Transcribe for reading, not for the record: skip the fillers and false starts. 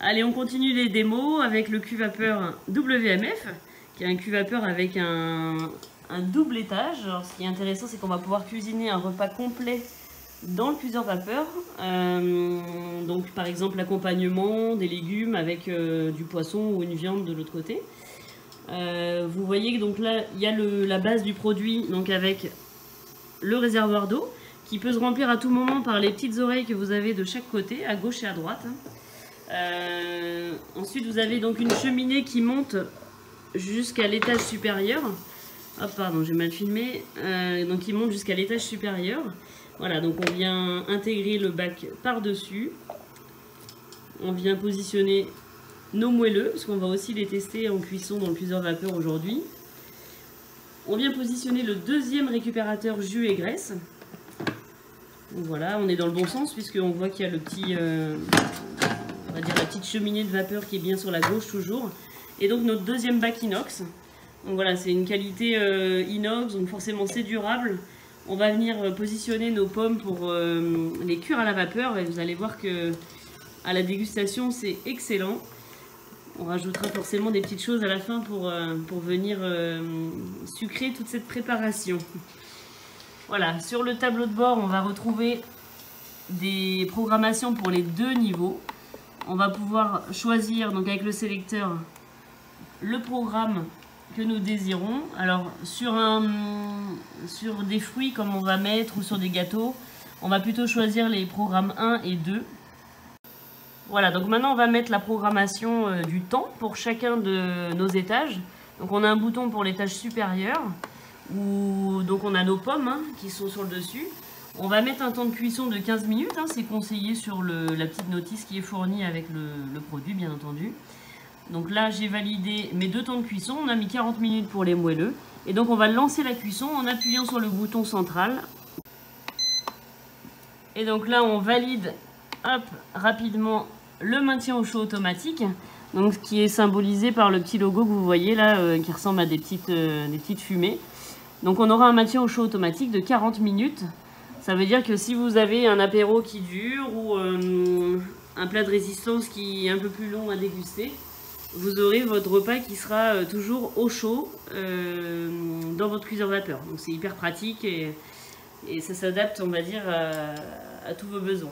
Allez, on continue les démos avec le cuvapeur WMF, qui est un cuvapeur avec un double étage. Alors, ce qui est intéressant, c'est qu'on va pouvoir cuisiner un repas complet dans le cuiseur vapeur. Donc par exemple l'accompagnement des légumes avec du poisson ou une viande de l'autre côté. Vous voyez que donc là il y a la base du produit, donc avec le réservoir d'eau qui peut se remplir à tout moment par les petites oreilles que vous avez de chaque côté, à gauche et à droite. Ensuite vous avez donc une cheminée qui monte jusqu'à l'étage supérieur. Oh pardon, j'ai mal filmé. Donc il monte jusqu'à l'étage supérieur. Voilà, donc on vient intégrer le bac par-dessus. On vient positionner nos moelleux, parce qu'on va aussi les tester en cuisson dans le cuiseur vapeur aujourd'hui. On vient positionner le deuxième récupérateur jus et graisse. Donc voilà, on est dans le bon sens, puisqu'on voit qu'il y a le petit, on va dire la petite cheminée de vapeur qui est bien sur la gauche toujours. Et donc notre deuxième bac inox. Donc voilà, c'est une qualité inox, donc forcément c'est durable. On va venir positionner nos pommes pour les cuire à la vapeur et vous allez voir que à la dégustation c'est excellent. On rajoutera forcément des petites choses à la fin pour venir sucrer toute cette préparation. Voilà, sur le tableau de bord on va retrouver des programmations pour les deux niveaux. On va pouvoir choisir donc avec le sélecteur le programme que nous désirons. Alors sur des fruits comme on va mettre ou sur des gâteaux, on va plutôt choisir les programmes 1 et 2. Voilà, donc maintenant on va mettre la programmation du temps pour chacun de nos étages. Donc on a un bouton pour l'étage supérieur où donc on a nos pommes qui sont sur le dessus. On va mettre un temps de cuisson de 15 minutes, c'est conseillé sur la petite notice qui est fournie avec le produit bien entendu. Donc là j'ai validé mes deux temps de cuisson, on a mis 40 minutes pour les moelleux. Et donc on va lancer la cuisson en appuyant sur le bouton central. Et donc là on valide rapidement le maintien au chaud automatique. Donc qui est symbolisé par le petit logo que vous voyez là qui ressemble à des petites fumées. Donc on aura un maintien au chaud automatique de 40 minutes. Ça veut dire que si vous avez un apéro qui dure ou un plat de résistance qui est un peu plus long à déguster, vous aurez votre repas qui sera toujours au chaud dans votre cuiseur vapeur. Donc c'est hyper pratique et ça s'adapte, on va dire, à tous vos besoins.